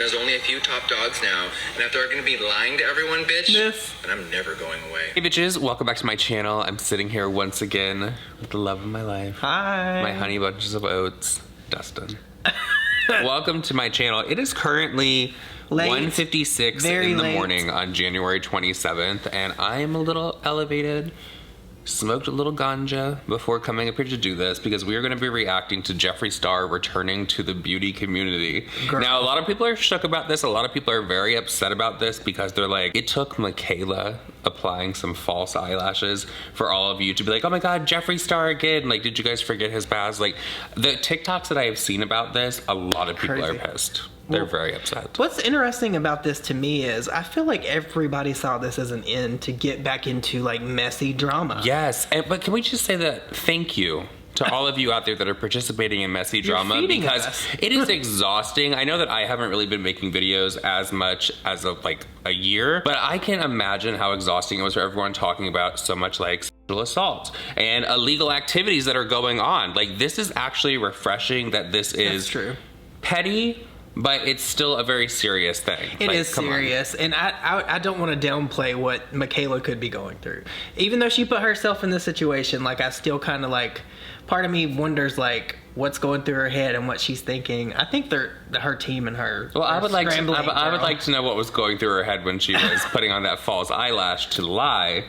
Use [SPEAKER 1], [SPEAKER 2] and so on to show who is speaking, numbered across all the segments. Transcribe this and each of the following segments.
[SPEAKER 1] There's only a few top dogs now, and if they're going to be lying to everyone, bitch, then I'm never going away.
[SPEAKER 2] Hey bitches, welcome back to my channel. I'm sitting here once again with the love of my life.
[SPEAKER 3] Hi.
[SPEAKER 2] My honey bunches of oats, Dustin. Welcome to my channel. It is currently 1:56 in the morning on January 27th, and I am a little elevated. Smoked a little ganja before coming up here to do this because we are going to be reacting to Jeffree Star returning to the beauty community. Girl. Now, a lot of people are shook about this. A lot of people are very upset about this because they're like, it took Mikayla applying some false eyelashes for all of you to be like, oh my God, Jeffree Star again. Like, did you guys forget his past? Like, the TikToks that I have seen about this, a lot of people are pissed. They're very upset.
[SPEAKER 3] What's interesting about this to me is I feel like everybody saw this as an end to get back into like messy drama.
[SPEAKER 2] Yes, but can we just say that thank you to all of you out there that are participating in messy drama, because it is exhausting. I know that I haven't really been making videos as much as like a year, but I can imagine how exhausting it was for everyone talking about so much like sexual assault and illegal activities that are going on. Like, this is actually refreshing that this is true. Petty, but it's still a very serious thing.
[SPEAKER 3] It is serious, and I don't want to downplay what Mikayla could be going through. Even though she put herself in this situation, like, I still kind of like, part of me wonders like what's going through her head and what she's thinking. I think her team and her.
[SPEAKER 2] Well, I would like to know what was going through her head when she was putting on that false eyelash to lie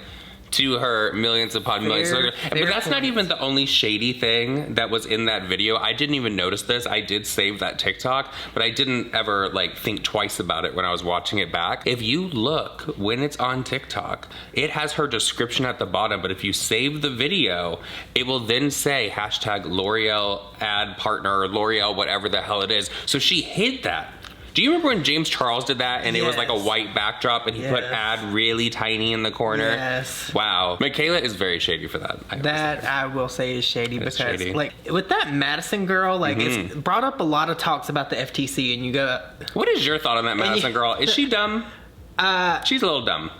[SPEAKER 2] to her millions upon millions. But that's not even the only shady thing that was in that video. I didn't even notice this. I did save that TikTok, but I didn't ever like think twice about it when I was watching it back. If you look when it's on TikTok, it has her description at the bottom, but if you save the video, it will then say hashtag L'Oreal ad partner, or L'Oreal whatever the hell it is. So she hid that. Do you remember when James Charles did that and it was like a white backdrop and he put ad really tiny in the corner?
[SPEAKER 3] Yes.
[SPEAKER 2] Wow. Mikayla is very shady for that.
[SPEAKER 3] I will say is shady because like with that Madison girl, like it's brought up a lot of talks about the FTC, and you go,
[SPEAKER 2] what is your thought on that Madison girl? Is she dumb? She's a little dumb.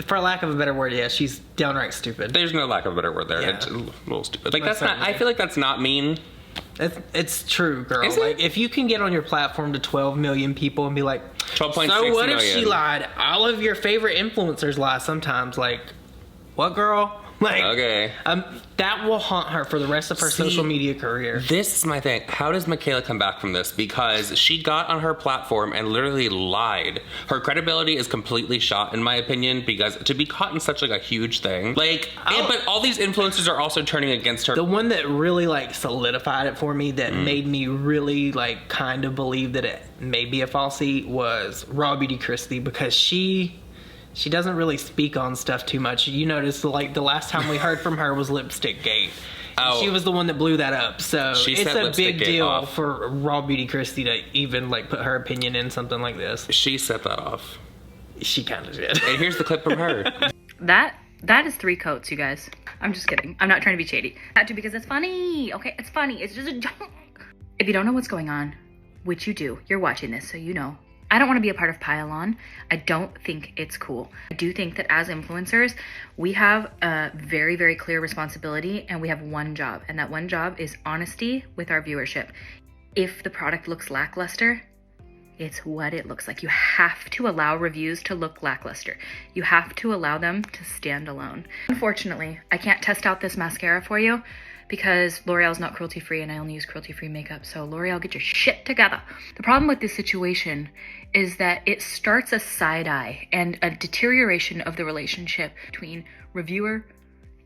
[SPEAKER 3] For lack of a better word, yeah, she's downright stupid.
[SPEAKER 2] There's no lack of a better word there. Yeah. It's a little stupid. Like, that's not, I feel like that's not mean.
[SPEAKER 3] It's true, girl.
[SPEAKER 2] Is it?
[SPEAKER 3] Like, if you can get on your platform to 12 million people and be like,
[SPEAKER 2] 12.6
[SPEAKER 3] so what
[SPEAKER 2] million.
[SPEAKER 3] if she lied? All of your favorite influencers lie sometimes. Like, what, girl? Like, okay. That will haunt her for the rest of her social media career.
[SPEAKER 2] This is my thing. How does Mikayla come back from this? Because she got on her platform and literally lied. Her credibility is completely shot, in my opinion, because to be caught in such like a huge thing, like, but all these influencers are also turning against her.
[SPEAKER 3] The one that really like solidified it for me, that made me really like kind of believe that it may be a falsie, was Raw Beauty Christie, because she doesn't really speak on stuff too much. You notice, like, the last time we heard from her was Lipstick Gate. She was the one that blew that up. So it's a big deal for Raw Beauty Christie to even, like, put her opinion in something like this.
[SPEAKER 2] She set that off.
[SPEAKER 3] She kind of did.
[SPEAKER 2] And here's the clip from her.
[SPEAKER 4] That is 3 coats, you guys. I'm just kidding. I'm not trying to be shady. Not to, because it's funny. Okay, it's funny. It's just a joke. If you don't know what's going on, which you do, you're watching this, so you know. I don't want to be a part of Pile-On. I don't think it's cool. I do think that as influencers, we have a very, very clear responsibility, and we have one job, and that one job is honesty with our viewership. If the product looks lackluster, it's what it looks like. You have to allow reviews to look lackluster. You have to allow them to stand alone. Unfortunately, I can't test out this mascara for you, because L'Oreal's not cruelty-free and I only use cruelty-free makeup. So L'Oreal, get your shit together. The problem with this situation is that it starts a side eye and a deterioration of the relationship between reviewer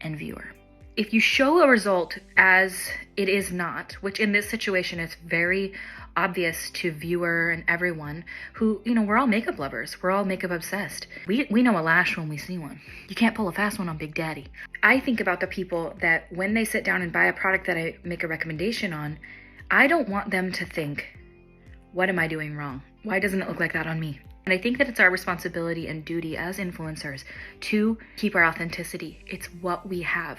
[SPEAKER 4] and viewer. If you show a result as it is not, which in this situation is very obvious to viewer and everyone who, you know, we're all makeup lovers. We're all makeup obsessed. We know a lash when we see one. You can't pull a fast one on Big Daddy. I think about the people that when they sit down and buy a product that I make a recommendation on, I don't want them to think, what am I doing wrong? Why doesn't it look like that on me? And I think that it's our responsibility and duty as influencers to keep our authenticity. It's what we have.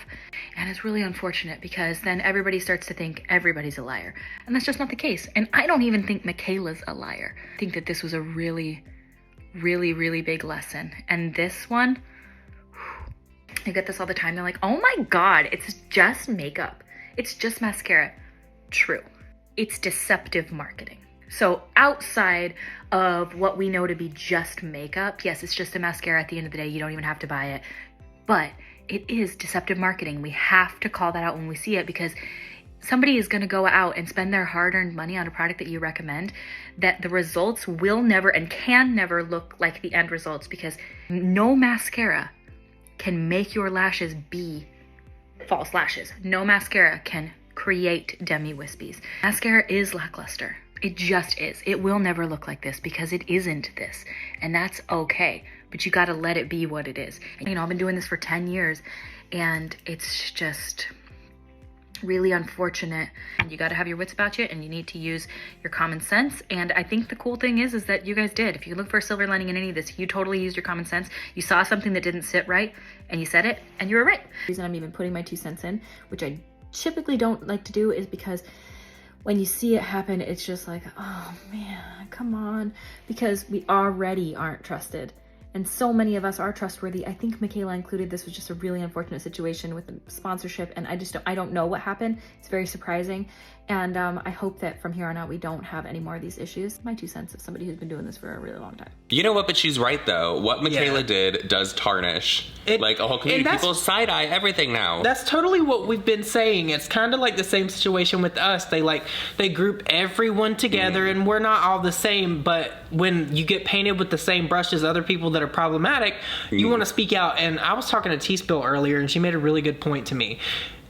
[SPEAKER 4] And it's really unfortunate because then everybody starts to think everybody's a liar. And that's just not the case. And I don't even think Mikayla's a liar. I think that this was a really, really, really big lesson. And this one, I get this all the time. They're like, oh my God, it's just makeup. It's just mascara. True. It's deceptive marketing. So outside of what we know to be just makeup, yes, it's just a mascara at the end of the day. You don't even have to buy it. But it is deceptive marketing. We have to call that out when we see it, because somebody is going to go out and spend their hard-earned money on a product that you recommend, that the results will never and can never look like the end results, because no mascara can make your lashes be false lashes. No mascara can create demi-wispies. Mascara is lackluster. It just is. It will never look like this because it isn't this. And that's okay. But you got to let it be what it is. And, you know, I've been doing this for 10 years and it's just really unfortunate. And you got to have your wits about you, and you need to use your common sense. And I think the cool thing is that you guys did. If you look for a silver lining in any of this, you totally used your common sense. You saw something that didn't sit right and you said it and you were right. The reason I'm even putting my 2 cents in, which I typically don't like to do, is because when you see it happen, it's just like, oh man, come on, because we already aren't trusted. And so many of us are trustworthy. I think Mikayla included. This was just a really unfortunate situation with the sponsorship, and I don't know what happened. It's very surprising. And I hope that from here on out, we don't have any more of these issues. My 2 cents of somebody who's been doing this for a really long time.
[SPEAKER 2] You know what? But she's right, though. What Mikayla did does tarnish like a whole community. People side-eye everything now.
[SPEAKER 3] That's totally what we've been saying. It's kind of like the same situation with us. They group everyone together, and we're not all the same. But when you get painted with the same brush as other people that are problematic, you want to speak out. And I was talking to T-Spill earlier, and she made a really good point to me.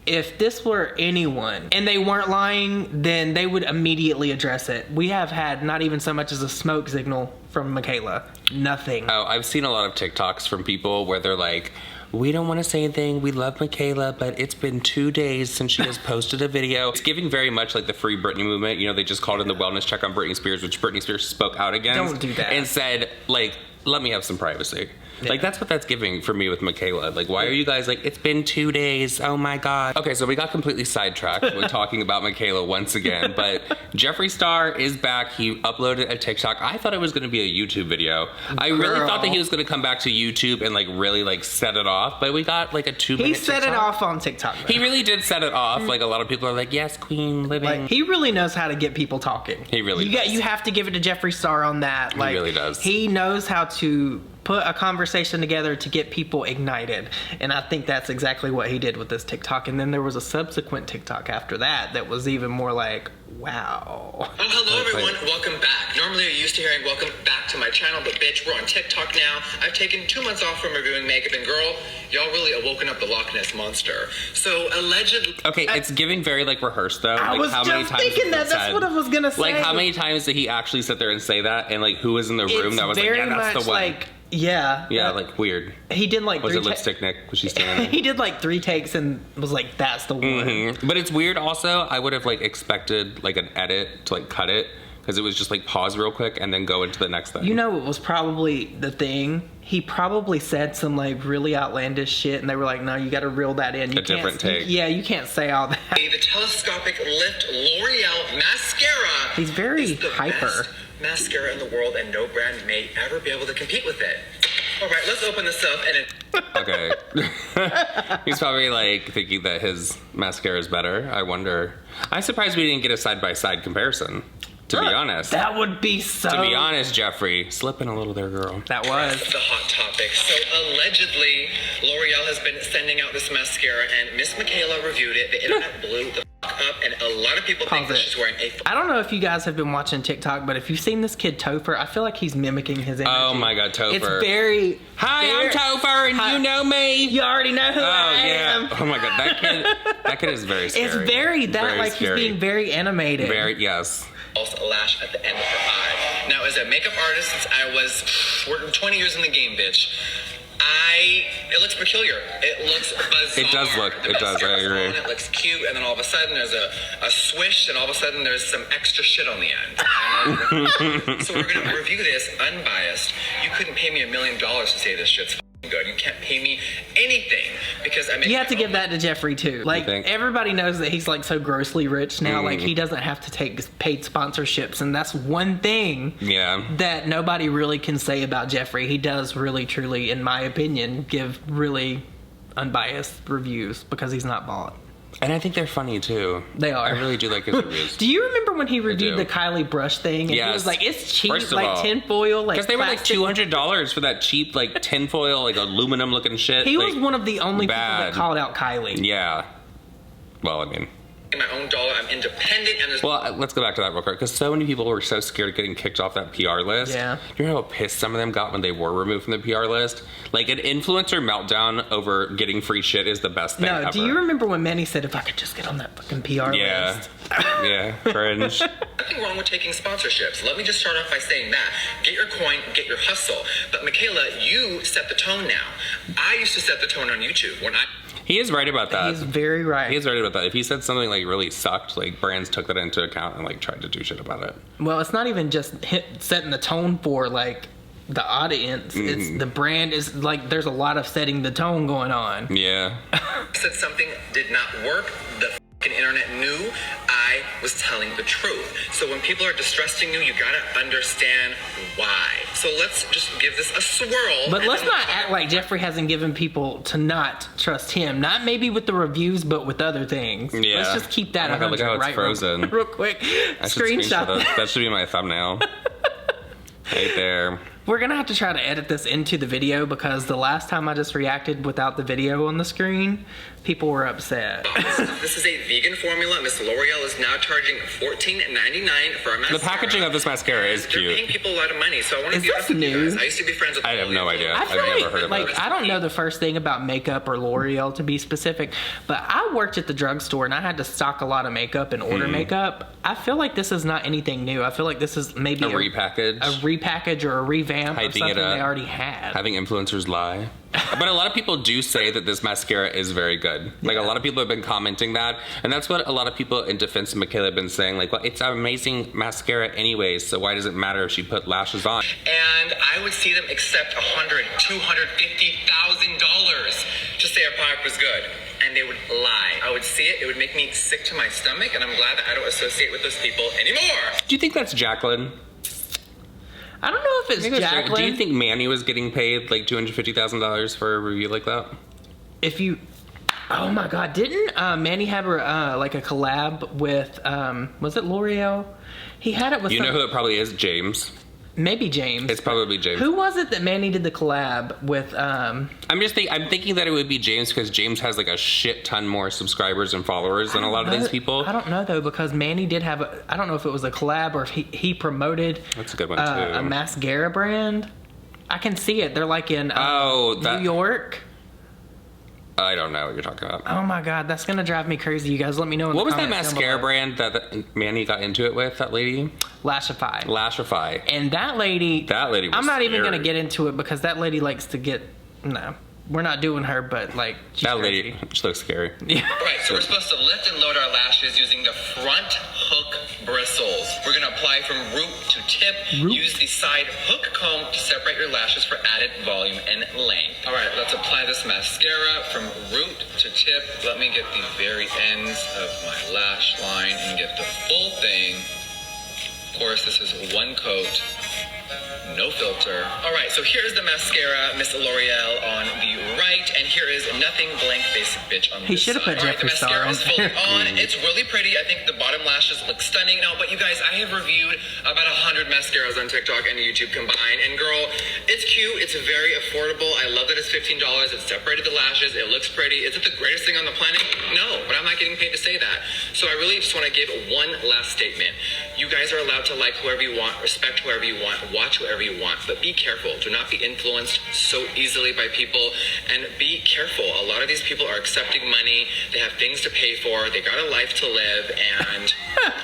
[SPEAKER 3] If this were anyone and they weren't lying, then they would immediately address it. We have had not even so much as a smoke signal from Mikayla. Nothing.
[SPEAKER 2] Oh, I've seen a lot of TikToks from people where they're like, we don't want to say anything. We love Mikayla, but it's been 2 days since she has posted a video. It's giving very much like the Free Britney movement. You know, they just called in the wellness check on Britney Spears, which Britney Spears spoke out against.
[SPEAKER 3] Don't do that.
[SPEAKER 2] And said, like, let me have some privacy. Yeah. Like, that's what that's giving for me with Mikayla. Like, why are you guys like, it's been 2 days, oh my God. Okay, so we got completely sidetracked when talking about Mikayla once again, but Jeffree Star is back. He uploaded a TikTok. I thought it was gonna be a YouTube video. I really thought that he was gonna come back to YouTube and like really like set it off, but we got like a 2-minute
[SPEAKER 3] He set
[SPEAKER 2] TikTok.
[SPEAKER 3] it off on TikTok, though.
[SPEAKER 2] He really did set it off. Like, a lot of people are like, yes, queen, living.
[SPEAKER 3] Like, he really knows how to get people talking.
[SPEAKER 2] He really does.
[SPEAKER 3] You have to give it to Jeffree Star on that. Like,
[SPEAKER 2] he really does.
[SPEAKER 3] He knows how to put a conversation together to get people ignited. And I think that's exactly what he did with this TikTok. And then there was a subsequent TikTok after that was even more like, wow.
[SPEAKER 1] Oh, hello everyone, welcome back. Normally you're used to hearing welcome back to my channel, but bitch, we're on TikTok now. I've taken 2 months off from reviewing makeup, and girl, y'all really awoken up the Loch Ness Monster. So allegedly...
[SPEAKER 2] Okay, it's giving very like rehearsed though.
[SPEAKER 3] I
[SPEAKER 2] like,
[SPEAKER 3] was
[SPEAKER 2] how
[SPEAKER 3] just
[SPEAKER 2] many times
[SPEAKER 3] thinking that.
[SPEAKER 2] was it
[SPEAKER 3] That's
[SPEAKER 2] said?
[SPEAKER 3] what I was gonna say.
[SPEAKER 2] Like, how many times did he actually sit there and say that? And like, who was in the room that was like, yeah, that's the one.
[SPEAKER 3] Like, yeah.
[SPEAKER 2] Yeah, like weird.
[SPEAKER 3] He did like
[SPEAKER 2] Was
[SPEAKER 3] 3
[SPEAKER 2] it lipstick Nick? Was she standing there?
[SPEAKER 3] He did like 3 takes and was like, that's the one.
[SPEAKER 2] Mm-hmm. But it's weird also. I would have like expected like an edit to like cut it, because it was just like pause real quick and then go into the next thing.
[SPEAKER 3] You know, it was probably the thing. He probably said some like really outlandish shit, and they were like, "No, you got to reel that in. You
[SPEAKER 2] a different take."
[SPEAKER 3] Yeah, you can't say all that.
[SPEAKER 1] The telescopic lift L'Oreal mascara.
[SPEAKER 3] He's very
[SPEAKER 1] is the
[SPEAKER 3] hyper.
[SPEAKER 1] best mascara in the world, and no brand may ever be able to compete with it. All right, let's open this up and
[SPEAKER 2] Okay. He's probably like thinking that his mascara is better. I wonder. I'm surprised we didn't get a side-by-side comparison, to be honest.
[SPEAKER 3] That would be so...
[SPEAKER 2] To be honest, Jeffree, slipping a little there, girl.
[SPEAKER 3] That was.
[SPEAKER 1] the hot topic. So allegedly, L'Oreal has been sending out this mascara, and Miss Mikayla reviewed it. The internet blew the up, and a lot of people think that she's wearing a...
[SPEAKER 3] I don't know if you guys have been watching TikTok, but if you've seen this kid Topher, I feel like he's mimicking his energy.
[SPEAKER 2] Oh my God, Topher.
[SPEAKER 3] It's very...
[SPEAKER 2] Hi, I'm Topher, and you know me.
[SPEAKER 3] You already know who I am.
[SPEAKER 2] Oh my God, that kid is very scary.
[SPEAKER 3] It's very
[SPEAKER 2] Very scary.
[SPEAKER 3] he's being very animated.
[SPEAKER 2] Very, yes.
[SPEAKER 1] A lash at the end of her eye. Now, as a makeup artist, since I was working 20 years in the game, bitch, it looks peculiar. It looks bizarre.
[SPEAKER 2] It does look.
[SPEAKER 1] The
[SPEAKER 2] It does. I agree.
[SPEAKER 1] It looks cute, and then all of a sudden there's a swish, and all of a sudden there's some extra shit on the end. So we're gonna review this unbiased. You couldn't pay me $1 million to say this shit's f***ing good. You can't pay me anything because I make.
[SPEAKER 3] You have to give that to Jeffree too. Like, everybody knows that he's like so grossly rich now. Like, he doesn't have to take paid sponsorships, and that's one thing that nobody really can say about Jeffree. He does really, truly, in my opinion, give really unbiased reviews because he's not bought.
[SPEAKER 2] And I think they're funny too.
[SPEAKER 3] They are.
[SPEAKER 2] I really do like his reviews.
[SPEAKER 3] Do you remember when he reviewed
[SPEAKER 2] do.
[SPEAKER 3] the Kylie brush thing? And
[SPEAKER 2] Yes.
[SPEAKER 3] he was like, it's cheap,
[SPEAKER 2] First of
[SPEAKER 3] like
[SPEAKER 2] all,
[SPEAKER 3] tinfoil, like
[SPEAKER 2] because they were like
[SPEAKER 3] plastic.
[SPEAKER 2] $200 for that cheap like tinfoil, like aluminum looking shit.
[SPEAKER 3] He
[SPEAKER 2] like,
[SPEAKER 3] was one of the only people
[SPEAKER 2] bad.
[SPEAKER 3] that called out Kylie.
[SPEAKER 2] Yeah. Well, I mean.
[SPEAKER 1] My own dollar. I'm independent, and there's
[SPEAKER 2] Well, let's go back to that real quick, because so many people were so scared of getting kicked off that PR list.
[SPEAKER 3] Yeah.
[SPEAKER 2] You know how pissed some of them got when they were removed from the PR list? Like, an influencer meltdown over getting free shit is the best thing
[SPEAKER 3] No,
[SPEAKER 2] ever.
[SPEAKER 3] do you remember when Manny said, if I could just get on that fucking PR
[SPEAKER 2] Yeah.
[SPEAKER 3] list?
[SPEAKER 2] Yeah, cringe.
[SPEAKER 1] nothing wrong with taking sponsorships. Let me just start off by saying that. Get your coin, get your hustle. But Mikayla, you set the tone now. I used to set the tone on YouTube when I...
[SPEAKER 2] He is right about that.
[SPEAKER 3] He's very right.
[SPEAKER 2] He is right about that. If he said something like really sucked, like brands took that into account and like tried to do shit about it.
[SPEAKER 3] Well, it's not even just setting the tone for like the audience.
[SPEAKER 2] Mm-hmm.
[SPEAKER 3] It's the brand is like there's a lot of setting the tone going on.
[SPEAKER 2] Yeah.
[SPEAKER 1] said something did not work, the fucking internet knew I was telling the truth. So when people are distrusting you, you gotta understand why. So let's just give this a swirl.
[SPEAKER 3] But
[SPEAKER 1] and
[SPEAKER 3] let's
[SPEAKER 1] then we'll
[SPEAKER 3] not
[SPEAKER 1] talk
[SPEAKER 3] act
[SPEAKER 1] about-
[SPEAKER 3] like Jeffree hasn't given people to not trust him. Not maybe with the reviews, but with other things.
[SPEAKER 2] Yeah.
[SPEAKER 3] Let's just keep that
[SPEAKER 2] Oh my God, look how it's
[SPEAKER 3] right
[SPEAKER 2] frozen.
[SPEAKER 3] real quick.
[SPEAKER 2] I should
[SPEAKER 3] Screenshot
[SPEAKER 2] that.
[SPEAKER 3] that.
[SPEAKER 2] That should be my thumbnail. Right there.
[SPEAKER 3] We're gonna have to try to edit this into the video because the last time I just reacted without the video on the screen, people were upset.
[SPEAKER 1] This is a vegan formula. Miss L'Oreal is now charging $14.99 for a mascara.
[SPEAKER 2] The packaging of this mascara is
[SPEAKER 1] They're paying
[SPEAKER 2] cute.
[SPEAKER 1] people a lot of money, so I want to
[SPEAKER 3] Is
[SPEAKER 1] be
[SPEAKER 3] this
[SPEAKER 1] honest with you
[SPEAKER 3] new?
[SPEAKER 1] guys. I used to be friends with
[SPEAKER 2] I have no
[SPEAKER 1] L'Oreal.
[SPEAKER 2] idea.
[SPEAKER 3] I
[SPEAKER 2] I've
[SPEAKER 3] feel
[SPEAKER 2] never heard of it.
[SPEAKER 3] I don't know the first thing about makeup or L'Oreal to be specific, but I worked at the drugstore and I had to stock a lot of makeup and order makeup. I feel like this is not anything new. I feel like this is maybe
[SPEAKER 2] A repackage.
[SPEAKER 3] a repackage or a revamp of
[SPEAKER 2] Hyping it
[SPEAKER 3] something
[SPEAKER 2] up.
[SPEAKER 3] they already had.
[SPEAKER 2] Having influencers lie. But a lot of people do say that this mascara is very good. Like, a lot of people have been commenting that. And that's what a lot of people in defense of Mikayla have been saying. Like, well, it's an amazing mascara anyways, so why does it matter if she put lashes on?
[SPEAKER 1] And I would see them accept $100,000, $250,000 to say a product was good. And they would lie. I would see it, it would make me sick to my stomach, and I'm glad that I don't associate with those people anymore.
[SPEAKER 2] Do you think that's Jacqueline?
[SPEAKER 3] I don't know if it's Jacqueline.
[SPEAKER 2] Do you think Manny was getting paid like $250,000 for a review like that?
[SPEAKER 3] If you, oh my God, didn't Manny have like a collab with was it L'Oreal? He had it with
[SPEAKER 2] You know who it probably is? James.
[SPEAKER 3] maybe James.
[SPEAKER 2] It's probably James.
[SPEAKER 3] Who was it that Manny did the collab with?
[SPEAKER 2] I'm thinking that it would be James because James has like a shit ton more subscribers and followers than a lot of these people.
[SPEAKER 3] I don't know though because Manny did have I don't know if it was a collab or if he promoted
[SPEAKER 2] That's a good one too.
[SPEAKER 3] a mascara brand. I can see it. They're like in New York.
[SPEAKER 2] I don't know what you're talking about.
[SPEAKER 3] Oh my God, that's gonna drive me crazy. You guys let me know.
[SPEAKER 2] What was that mascara brand that Manny got into it with? That lady?
[SPEAKER 3] Lashify.
[SPEAKER 2] Lashify.
[SPEAKER 3] And that lady.
[SPEAKER 2] Was
[SPEAKER 3] I'm not even
[SPEAKER 2] scary.
[SPEAKER 3] gonna get into it because that lady likes to get. No, we're not doing her. But like she's
[SPEAKER 2] That
[SPEAKER 3] crazy.
[SPEAKER 2] lady, she looks scary.
[SPEAKER 3] Yeah.
[SPEAKER 1] Right, so we're supposed to lift and load our lashes using the front hook bristles. We're gonna apply from root to tip. Use the side hook comb to separate your lashes for added volume and length. All right, let's apply this mascara from root to tip. Let me get the very ends of my lash line and get the full thing. Of course, this is one coat. No filter. All right, so here's the mascara, Miss L'Oreal on the right, and here is Nothing Blank Basic Bitch on
[SPEAKER 3] He
[SPEAKER 1] this
[SPEAKER 3] should have
[SPEAKER 1] side.
[SPEAKER 3] put
[SPEAKER 1] All right, the
[SPEAKER 3] Jeffree Star
[SPEAKER 1] mascara
[SPEAKER 3] on
[SPEAKER 1] is fully
[SPEAKER 3] there.
[SPEAKER 1] on. It's really pretty. I think the bottom lashes look stunning. Now, but you guys, I have reviewed about 100 mascaras on TikTok and YouTube combined, and girl, it's cute. It's very affordable. I love that it's $15. It separated the lashes. It looks pretty. Is it the greatest thing on the planet? No, but I'm not getting paid to say that. So I really just want to give one last statement. You guys are allowed to like whoever you want, respect whoever you want, watch whoever you want, but be careful. Do not be influenced so easily by people, and be careful. A lot of these people are accepting money. They have things to pay for. They got a life to live, and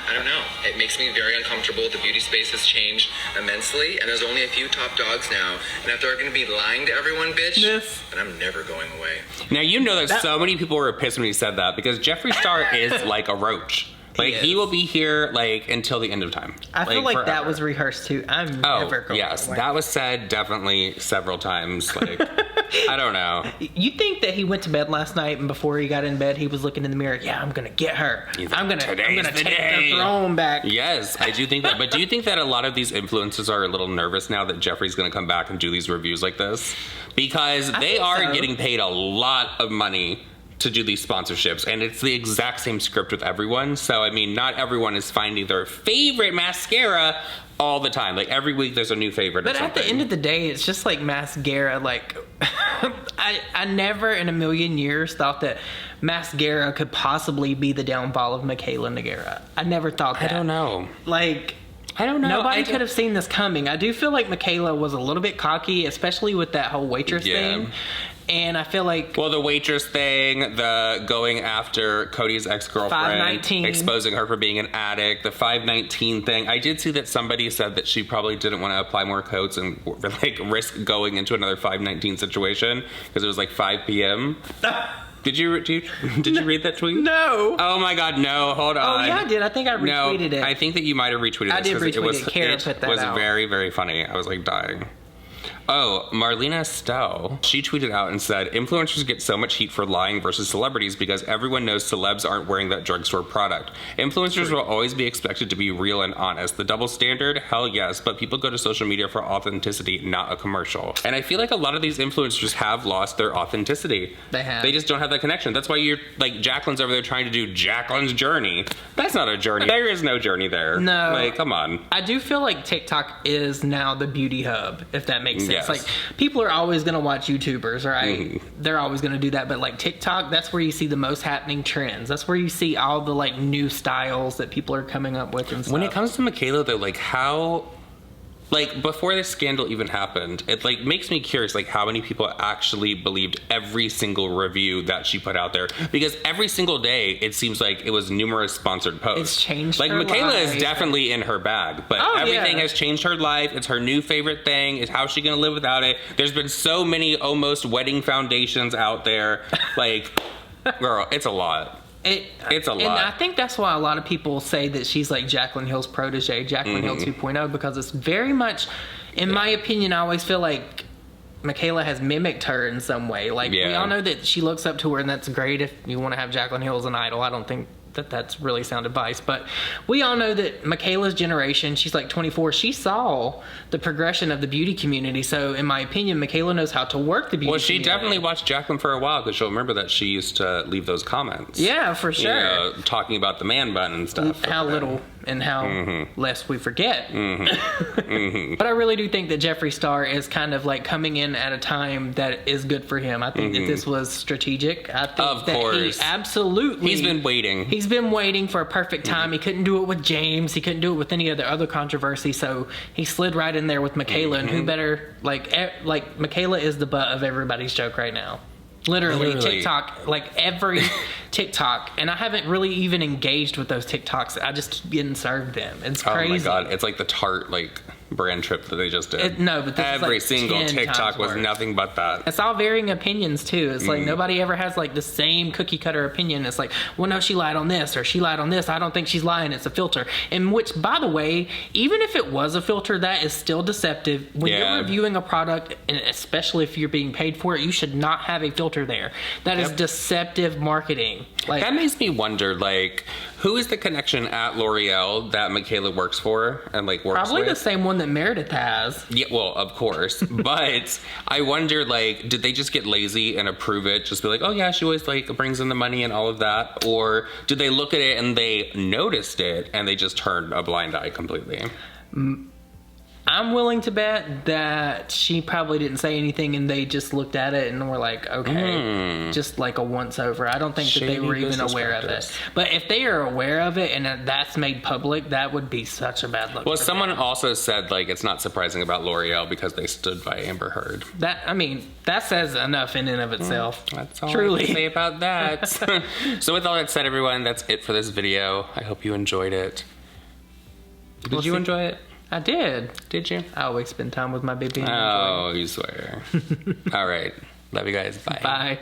[SPEAKER 1] I don't know. It makes me very uncomfortable. The beauty space has changed immensely, and there's only a few top dogs now. And if they're going to be lying to everyone, bitch,
[SPEAKER 3] Yes.
[SPEAKER 1] then I'm never going away.
[SPEAKER 2] Now, you know that so many people were pissed when he said that because Jeffree Star is like a roach. Like, he will be here, like, until the end of time.
[SPEAKER 3] I feel like that
[SPEAKER 2] forever.
[SPEAKER 3] was rehearsed too. I'm never going.
[SPEAKER 2] Yes,
[SPEAKER 3] away.
[SPEAKER 2] that was said definitely several times. Like, I don't know.
[SPEAKER 3] You think that he went to bed last night and before he got in bed, he was looking in the mirror. Yeah, I'm gonna get her. I'm gonna
[SPEAKER 2] "Today's the
[SPEAKER 3] take
[SPEAKER 2] day."
[SPEAKER 3] the throne back.
[SPEAKER 2] Yes, I do think that. But do you think that a lot of these influencers are a little nervous now that Jeffree's going to come back and do these reviews like this? Because they
[SPEAKER 3] think
[SPEAKER 2] are
[SPEAKER 3] so.
[SPEAKER 2] getting paid a lot of money to do these sponsorships, and it's the exact same script with everyone. So I mean, not everyone is finding their favorite mascara all the time. Like every week there's a new favorite.
[SPEAKER 3] But at the end of the day, it's just like mascara. Like I never in a million years thought that mascara could possibly be the downfall of Mikayla Nogueira. I never thought that.
[SPEAKER 2] I don't know.
[SPEAKER 3] Like,
[SPEAKER 2] I don't know.
[SPEAKER 3] Nobody could have seen this coming. I do feel like Mikayla was a little bit cocky, especially with that whole waitress thing. And I feel like...
[SPEAKER 2] Well, the waitress thing, the going after Cody's ex-girlfriend,
[SPEAKER 3] 519.
[SPEAKER 2] exposing her for being an addict, the 519 thing. I did see that somebody said that she probably didn't want to apply more coats and like risk going into another 519 situation because it was like 5 p.m. Did you read that tweet?
[SPEAKER 3] No.
[SPEAKER 2] Oh my God, no! Hold on.
[SPEAKER 3] Oh yeah, I did. I think I retweeted it.
[SPEAKER 2] I think that you might have retweeted it.
[SPEAKER 3] I did retweet it. Kara put that out.
[SPEAKER 2] It was very, very funny. I was like dying. Oh, Marlena Estelle, she tweeted out and said, influencers get so much heat for lying versus celebrities because everyone knows celebs aren't wearing that drugstore product. Influencers will always be expected to be real and honest. The double standard? Hell yes, but people go to social media for authenticity, not a commercial. And I feel like a lot of these influencers have lost their authenticity.
[SPEAKER 3] They have.
[SPEAKER 2] They just don't have that connection. That's why you're, like, Jacqueline's over there trying to do Jacqueline's journey. That's not a journey. There is no journey there.
[SPEAKER 3] No.
[SPEAKER 2] Like, come on.
[SPEAKER 3] I do feel like TikTok is now the beauty hub, if that makes sense.
[SPEAKER 2] Yes.
[SPEAKER 3] Like, people are always going to watch YouTubers, right? They're always going to do that. But, like, TikTok, that's where you see the most happening trends. That's where you see all the, like, new styles that people are coming up with and stuff.
[SPEAKER 2] When it comes to Mikayla, though, like, how... Like, before this scandal even happened, it, like, makes me curious, like, how many people actually believed every single review that she put out there. Because every single day, it seems like it was numerous sponsored posts.
[SPEAKER 3] It's changed
[SPEAKER 2] like,
[SPEAKER 3] her
[SPEAKER 2] Mikayla
[SPEAKER 3] life.
[SPEAKER 2] is definitely in her bag. But everything has changed her life. It's her new favorite thing. It's how she gonna live without it. There's been so many almost wedding foundations out there. Like, girl, it's a lot. It's a lot.
[SPEAKER 3] And I think that's why a lot of people say that she's like Jaclyn Hill's protege, Jaclyn Hill 2.0, because it's very much, in my opinion, I always feel like Mikayla has mimicked her in some way. Like, we all know that she looks up to her, and that's great if you want to have Jaclyn Hill as an idol. I don't think that that's really sound advice, but we all know that Mikayla's generation, she's like 24, she saw the progression of the beauty community. So in my opinion, Mikayla knows how to work the beauty community.
[SPEAKER 2] Well, she definitely watched Jacqueline for a while because she'll remember that she used to leave those comments.
[SPEAKER 3] Yeah, for sure.
[SPEAKER 2] You know, talking about the man bun and stuff.
[SPEAKER 3] How little and how less we forget. But I really do think that Jeffree Star is kind of like coming in at a time that is good for him. I think that this was strategic. I think
[SPEAKER 2] of course.
[SPEAKER 3] He absolutely...
[SPEAKER 2] He's been waiting.
[SPEAKER 3] He's been waiting for a perfect time. He couldn't do it with James. He couldn't do it with any other controversy. So he slid right in there with Mikayla. And who better... Like Mikayla is the butt of everybody's joke right now. Literally, TikTok, like every TikTok, and I haven't really even engaged with those TikToks. I just keep getting served them. It's crazy.
[SPEAKER 2] Oh my God, it's like the Tarte brand trip that they just did.
[SPEAKER 3] But this
[SPEAKER 2] every
[SPEAKER 3] is
[SPEAKER 2] single
[SPEAKER 3] 10
[SPEAKER 2] TikTok was nothing but that.
[SPEAKER 3] It's all varying opinions too. It's like nobody ever has like the same cookie cutter opinion. It's like, well, no, she lied on this or she lied on this. I don't think she's lying. It's a filter. And which, by the way, even if it was a filter, that is still deceptive. When you're reviewing a product, and especially if you're being paid for it, you should not have a filter there. That is deceptive marketing. Like,
[SPEAKER 2] that makes me wonder, like, who is the connection at L'Oreal that Mikayla works for and like works
[SPEAKER 3] probably
[SPEAKER 2] with?
[SPEAKER 3] the same one that Meredith has.
[SPEAKER 2] Yeah, well, of course. But I wonder, like, did they just get lazy and approve it? Just be like, oh yeah, she always like brings in the money and all of that, or did they look at it and they noticed it and they just turned a blind eye completely?
[SPEAKER 3] I'm willing to bet that she probably didn't say anything and they just looked at it and were like, okay, just like a once over. I don't think that they were even aware of it. But if they are aware of it and that's made public, that would be such a bad look.
[SPEAKER 2] Well, someone also said, like, it's not surprising about L'Oreal because they stood by Amber Heard.
[SPEAKER 3] That says enough in and of itself.
[SPEAKER 2] That's all
[SPEAKER 3] Truly.
[SPEAKER 2] I can say about that. So with all that said, everyone, that's it for this video. I hope you enjoyed it. Did you enjoy it?
[SPEAKER 3] I did.
[SPEAKER 2] Did you?
[SPEAKER 3] I always spend time with my baby.
[SPEAKER 2] Oh, you swear. All right. Love you guys. Bye.
[SPEAKER 3] Bye.